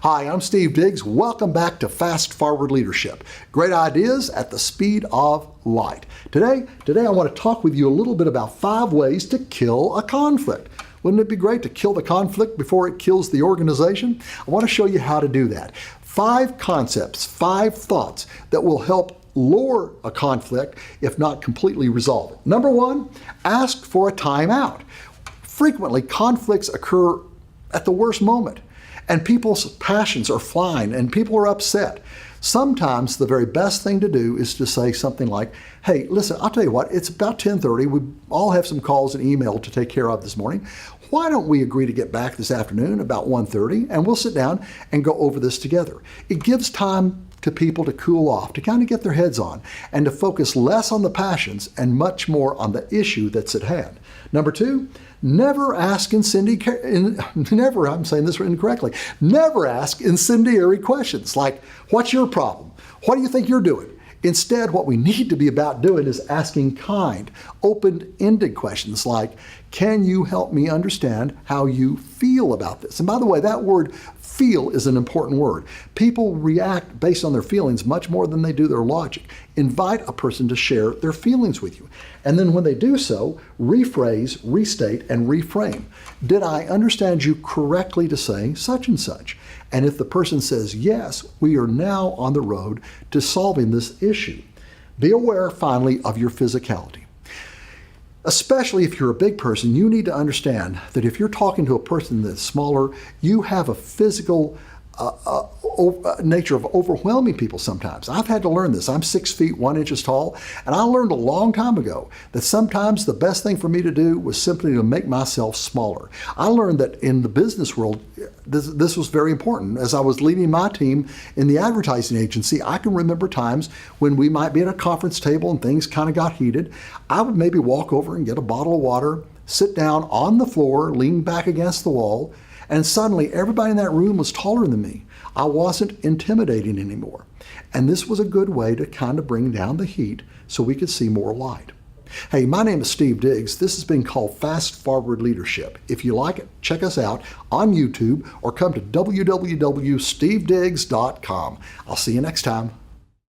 Hi, I'm Steve Diggs. Welcome back to Fast Forward Leadership. Great ideas at the speed of light. Today I want to talk with you a little bit about 5 ways to kill a conflict. Wouldn't it be great to kill the conflict before it kills the organization? I want to show you how to do that. 5 concepts, 5 thoughts that will help lower a conflict, if not completely resolve it. Number 1, ask for a timeout. Frequently, conflicts occur at the worst moment, and people's passions are flying, and people are upset. Sometimes the very best thing to do is to say something like, hey, listen, I'll tell you what, it's about 10:30. We all have some calls and email to take care of this morning. Why don't we agree to get back this afternoon about 1:30, and we'll sit down and go over this together. It gives time to people to cool off, to kind of get their heads on, and to focus less on the passions and much more on the issue that's at hand. Number 2, never ask incendiary questions like, what's your problem? What do you think you're doing? Instead, what we need to be about doing is asking kind, open-ended questions like, can you help me understand how you feel about this? And by the way, that word feel is an important word. People react based on their feelings much more than they do their logic. Invite a person to share their feelings with you. And then when they do so, rephrase, restate, and reframe. Did I understand you correctly to say such and such? And if the person says yes, we are now on the road to solving this issue. Be aware, finally, of your physicality. Especially if you're a big person, you need to understand that if you're talking to a person that's smaller, you have a physical nature of overwhelming people sometimes. I've had to learn this. I'm 6 feet 1 inches tall, and I learned a long time ago that sometimes the best thing for me to do was simply to make myself smaller. I learned that in the business world, this was very important. As I was leading my team in the advertising agency, I can remember times when we might be at a conference table and things kind of got heated. I would maybe walk over and get a bottle of water, sit down on the floor, lean back against the wall, and suddenly everybody in that room was taller than me. I wasn't intimidating anymore. And this was a good way to kind of bring down the heat so we could see more light. Hey, my name is Steve Diggs. This has been called Fast Forward Leadership. If you like it, check us out on YouTube or come to www.stevediggs.com. I'll see you next time.